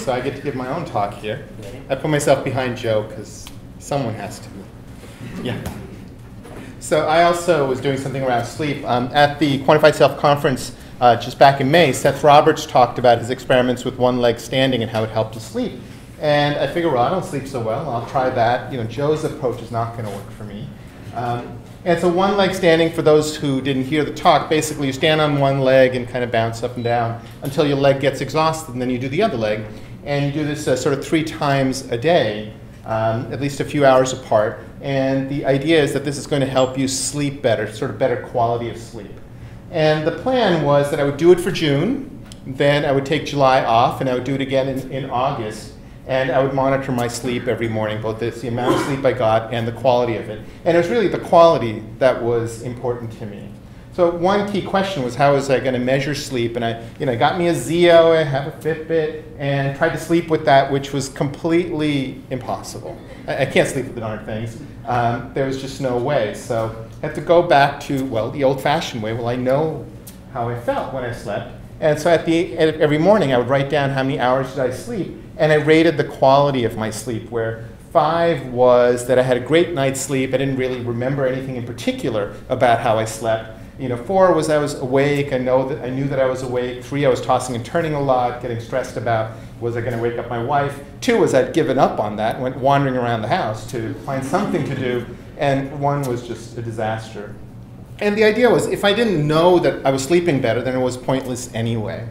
so I get to give my own talk here. I put myself behind Joe because someone has to. Yeah. So I also was doing something around sleep. At the Quantified Self conference just back in May, Seth Roberts talked about his experiments with one leg standing and how it helped to sleep. And I figured, well, I don't sleep so well. I'll try that. You know, Joe's approach is not going to work for me. And so one leg standing, for those who didn't hear the talk, basically you stand on one leg and kind of bounce up and down until your leg gets exhausted, and then you do the other leg. And you do this sort of 3 times a day, at least a few hours apart. And the idea is that this is going to help you sleep better, sort of better quality of sleep. And the plan was that I would do it for June, then I would take July off, and I would do it again in August. And I would monitor my sleep every morning, both the amount of sleep I got and the quality of it. And it was really the quality that was important to me. So one key question was, how was I going to measure sleep? And I got me a Zio, I have a Fitbit, and tried to sleep with that, which was completely impossible. I can't sleep with the darn things. There was just no way. So I had to go back to, well, the old-fashioned way. Well, I know how I felt when I slept. And so every morning I would write down how many hours did I sleep. And I rated the quality of my sleep, where 5 was that I had a great night's sleep. I didn't really remember anything in particular about how I slept. 4 was I was awake. I knew that I was awake. 3, I was tossing and turning a lot, getting stressed about, was I going to wake up my wife? 2 was I'd given up on that, went wandering around the house to find something to do. And 1 was just a disaster. And the idea was, if I didn't know that I was sleeping better, then it was pointless anyway.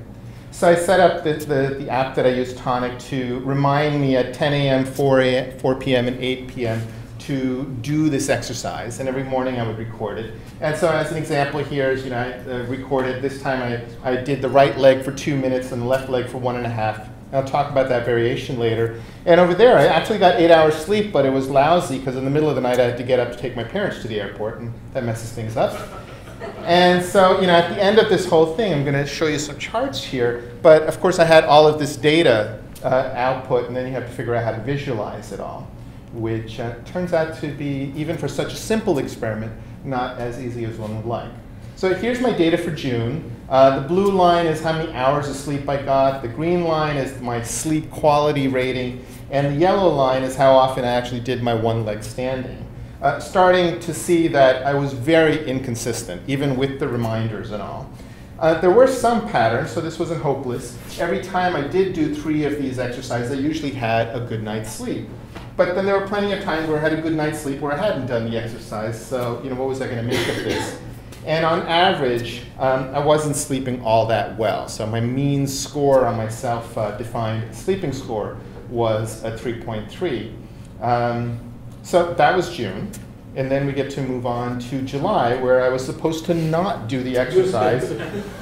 So I set up the app that I use, Tonic, to remind me at 10 a.m., 4 p.m., and 8 p.m. to do this exercise. And every morning I would record it. And so as an example here is, I recorded, this time I did the right leg for 2 minutes and the left leg for 1.5. I'll talk about that variation later. And over there, I actually got 8 hours sleep, but it was lousy because in the middle of the night I had to get up to take my parents to the airport, and that messes things up. And so, at the end of this whole thing, I'm going to show you some charts here. But of course, I had all of this data output, and then you have to figure out how to visualize it all, which turns out to be, even for such a simple experiment, not as easy as one would like. So here's my data for June. The blue line is how many hours of sleep I got. The green line is my sleep quality rating. And the yellow line is how often I actually did my one leg standing. Starting to see that I was very inconsistent, even with the reminders and all. There were some patterns, so this wasn't hopeless. Every time I did do 3 of these exercises, I usually had a good night's sleep. But then there were plenty of times where I had a good night's sleep where I hadn't done the exercise, so what was I going to make of this? And on average, I wasn't sleeping all that well. So my mean score on my self-defined sleeping score was a 3.3. So that was June. And then we get to move on to July, where I was supposed to not do the exercise.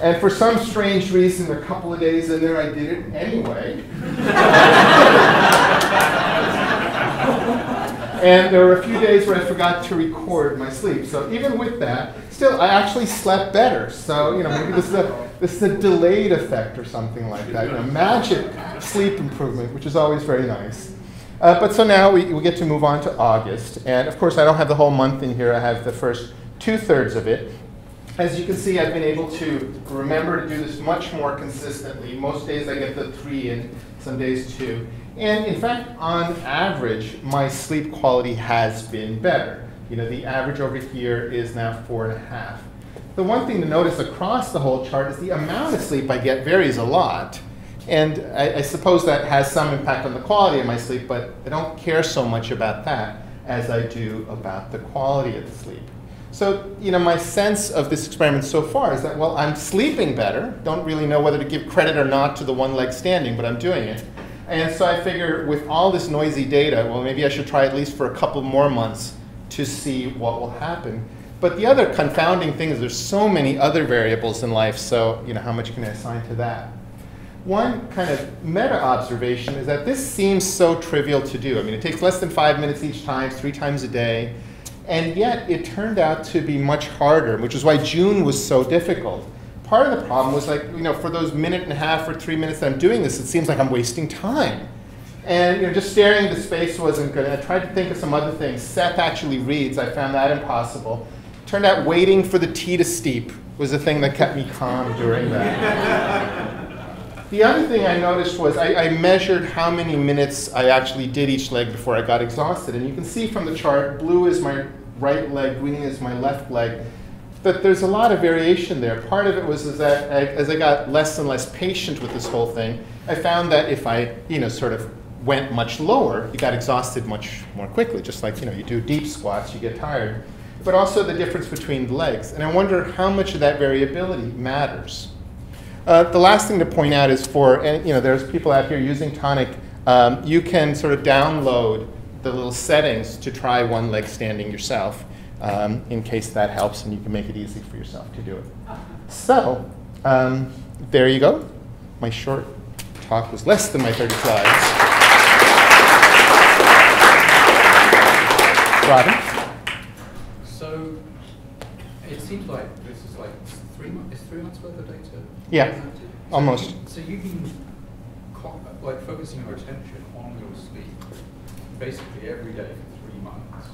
And for some strange reason, a couple of days in there, I did it anyway. And there were a few days where I forgot to record my sleep. So even with that, still, I actually slept better. So maybe this is a delayed effect or something like that. Magic sleep improvement, which is always very nice. But so now we get to move on to August. And of course, I don't have the whole month in here. I have the first 2/3 of it. As you can see, I've been able to remember to do this much more consistently. Most days I get the 3 and some days 2. And in fact, on average, my sleep quality has been better. The average over here is now 4.5. The one thing to notice across the whole chart is the amount of sleep I get varies a lot. And I suppose that has some impact on the quality of my sleep, but I don't care so much about that as I do about the quality of the sleep. So, my sense of this experiment so far is that, well, I'm sleeping better. Don't really know whether to give credit or not to the one leg standing, but I'm doing it. And so I figure with all this noisy data, well, maybe I should try at least for a couple more months to see what will happen. But the other confounding thing is there's so many other variables in life, so how much can I assign to that? One kind of meta-observation is that this seems so trivial to do. I mean, it takes less than 5 minutes each time, 3 times a day. And yet, it turned out to be much harder, which is why June was so difficult. Part of the problem was for those 1.5 or 3 minutes that I'm doing this, it seems like I'm wasting time. And just staring into space wasn't good. And I tried to think of some other things. Seth actually reads. I found that impossible. Turned out waiting for the tea to steep was the thing that kept me calm during that. The other thing I noticed was I measured how many minutes I actually did each leg before I got exhausted. And you can see from the chart, blue is my right leg, green is my left leg, that there's a lot of variation there. Part of it was that as I got less and less patient with this whole thing, I found that if I sort of went much lower, you got exhausted much more quickly. Just like you do deep squats, you get tired. But also the difference between the legs. And I wonder how much of that variability matters. The last thing to point out is there's people out here using Tonic. You can sort of download the little settings to try one leg standing yourself in case that helps, and you can make it easy for yourself to do it. So there you go. My short talk was less than my 30 slides. Robin? So it seems like this is like 3 months. It's 3 months worth of data. Yeah, almost. So you've been like focusing your attention on your sleep basically every day for 3 months,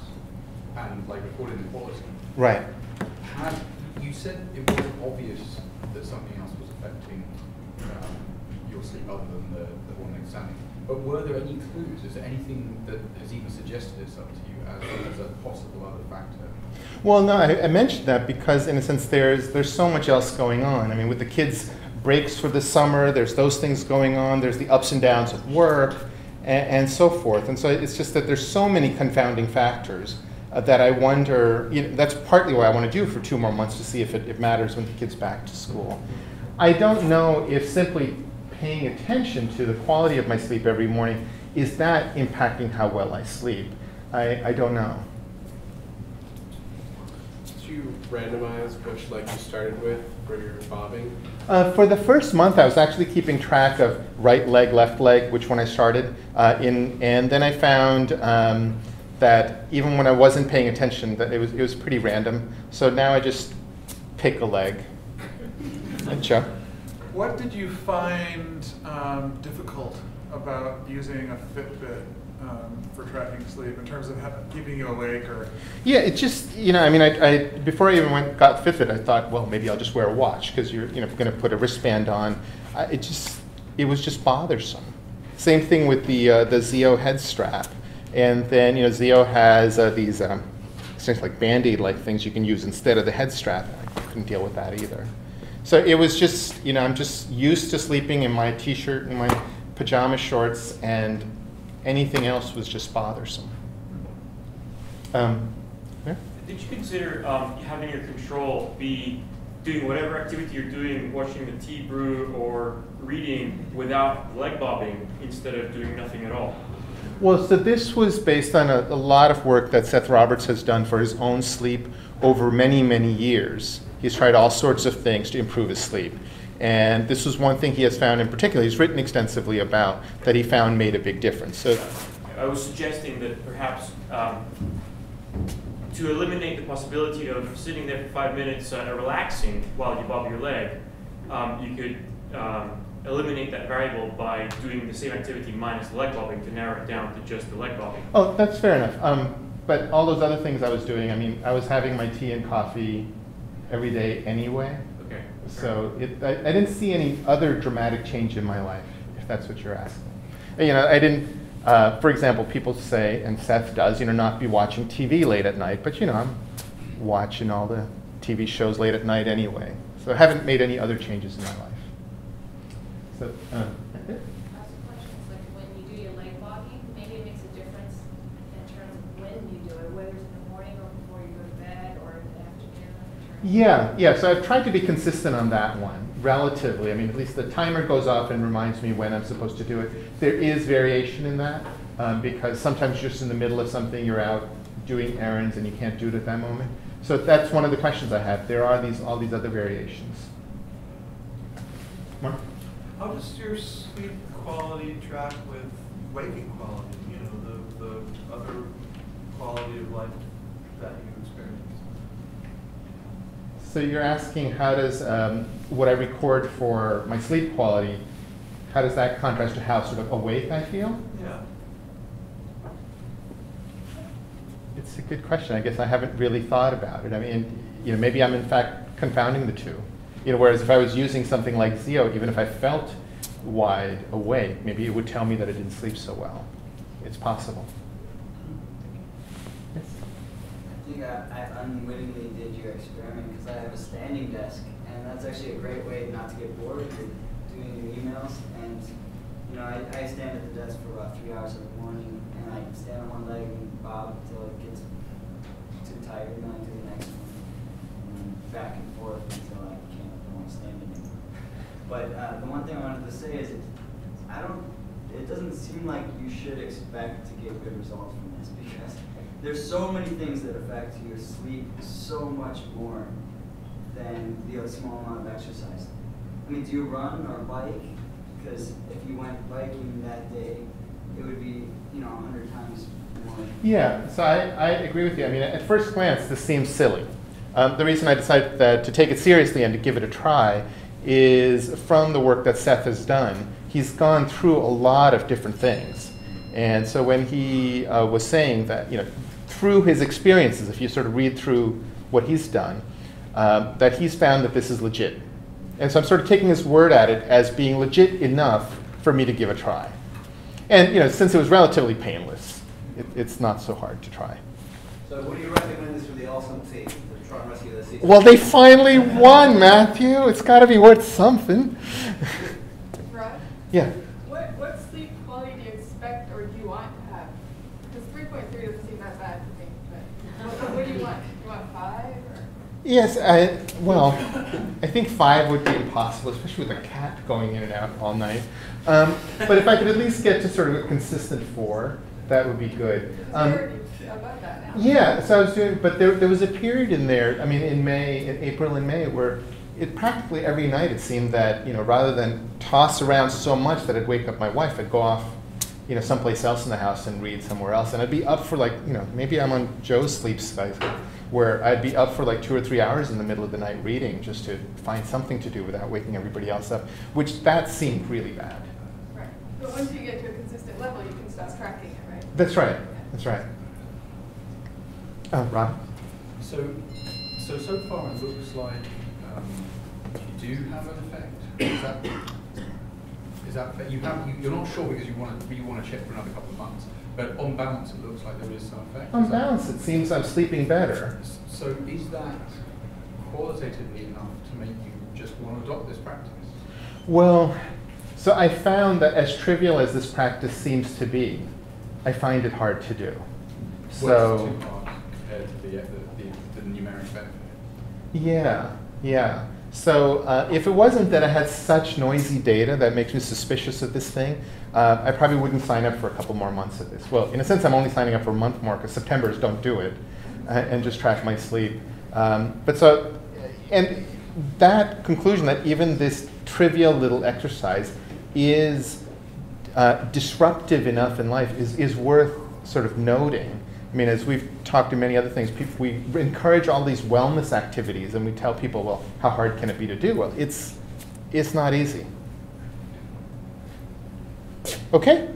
and like recording the quality. Right. You said it wasn't obvious that something else was affecting your sleep other than the one leg standing. But were there any clues? Is there anything that has even suggested itself to you as a possible other factor? Well, no, I mentioned that because, in a sense, there's so much else going on. I mean, with the kids' breaks for the summer, there's those things going on. There's the ups and downs of work, and so forth. And so it's just that there's so many confounding factors that I wonder. That's partly why I want to do it for 2 more months to see if it matters when the kid's back to school. I don't know if simply paying attention to the quality of my sleep every morning, is that impacting how well I sleep? I don't know. Did you randomize which leg you started with for your bobbing? For the first month, I was actually keeping track of right leg, left leg, which one I started and then I found that even when I wasn't paying attention, that it was pretty random. So now I just pick a leg. And Joe? What did you find difficult about using a Fitbit for tracking sleep in terms of keeping you awake? Or yeah, it just I before I even got Fitbit, I thought, well, maybe I'll just wear a watch because you're going to put a wristband on. It was just bothersome. Same thing with the Zeo head strap, and then Zeo has these essentially like Band-Aid-like things you can use instead of the head strap. I couldn't deal with that either. So it was just, I'm just used to sleeping in my t-shirt and my pajama shorts, and anything else was just bothersome. Yeah? Did you consider having your control be doing whatever activity you're doing, watching the tea brew or reading without leg bobbing instead of doing nothing at all? Well, so this was based on a lot of work that Seth Roberts has done for his own sleep over many, many years. He's tried all sorts of things to improve his sleep. And this was one thing he has found in particular, he's written extensively about, that he found made a big difference. So I was suggesting that perhaps to eliminate the possibility of sitting there for 5 minutes relaxing while you bob your leg, you could eliminate that variable by doing the same activity minus the leg bobbing to narrow it down to just the leg bobbing. Oh, that's fair enough. But all those other things I was doing, I was having my tea and coffee every day anyway. Okay. So I didn't see any other dramatic change in my life, if that's what you're asking. I didn't, for example, people say, and Seth does, not be watching TV late at night, but I'm watching all the TV shows late at night anyway. So I haven't made any other changes in my life. So, Yeah, so I've tried to be consistent on that one, relatively. At least the timer goes off and reminds me when I'm supposed to do it. There is variation in that, because sometimes you're just in the middle of something, you're out doing errands and you can't do it at that moment. So that's one of the questions I have. There are all these other variations. Mark? How does your sleep quality track with waking quality, the other quality of life that you experience? So you're asking how does what I record for my sleep quality, how does that contrast to how sort of awake I feel? Yeah. It's a good question. I guess I haven't really thought about it. Maybe I'm in fact confounding the two. Whereas if I was using something like Zeo, even if I felt wide awake. Maybe it would tell me that I didn't sleep so well. It's possible. Yes? I think I unwittingly did your experiment because I have a standing desk, and that's actually a great way not to get bored with doing your emails. And you know, I stand at the desk for about 3 hours in the morning, and I stand on one leg and bob until it gets too tired, and then I do the next one, and back and forth until I don't want to stand anymore. But the one thing I wanted to say is, it doesn't seem like you should expect to get good results from this, because there's so many things that affect your sleep so much more than the small amount of exercise. I mean, do you run or bike? Because if you went biking that day, it would be, 100 times more. Yeah, so I agree with you. I mean, at first glance, this seems silly. The reason I decided to take it seriously and to give it a try is from the work that Seth has done. He's gone through a lot of different things. And so when he was saying that, through his experiences, if you sort of read through what he's done, that he's found that this is legit. And so I'm sort of taking his word at it as being legit enough for me to give a try. And since it was relatively painless, it's not so hard to try. So what do you recommend this for the awesome team to try and rescue their season? Well, they finally won, Matthew. It's got to be worth something. Rod? Yeah. What sleep quality do you expect or do you want to have? Because 3.3 doesn't seem that bad to me, but what do you want? You want 5? Or? Yes, I think 5 would be impossible, especially with a cat going in and out all night. But if I could at least get to sort of a consistant 4, that would be good. You're above that now. Yeah, so I was doing, but there was a period in there, I mean, in April and May, where it practically every night it seemed that, rather than toss around so much that I'd wake up my wife, I'd go off, someplace else in the house and read somewhere else. And I'd be up for maybe I'm on Joe's sleep cycle, where I'd be up for 2 or 3 hours in the middle of the night reading just to find something to do without waking everybody else up, which that seemed really bad. Right. But once you get to a consistent level, you can start tracking it, right? That's right. That's right. Rob? So far it looks like you do have an effect. Is that you're not sure because you want to check for another couple of months, but on balance it looks like there is some effect. On balance, it seems I'm sleeping better. So is that qualitatively enough to make you just want to adopt this practice? Well, so I found that as trivial as this practice seems to be, I find it hard to do. Well, it's too hard compared to the numeric benefit. Yeah. So if it wasn't that I had such noisy data that makes me suspicious of this thing, I probably wouldn't sign up for a couple more months of this. Well, in a sense, I'm only signing up for a month more because September's don't do it, and just track my sleep. And that conclusion that even this trivial little exercise is disruptive enough in life is worth sort of noting. I mean, as we've talked in many other things, we encourage all these wellness activities, and we tell people, well, how hard can it be to do? Well, it's not easy. Okay.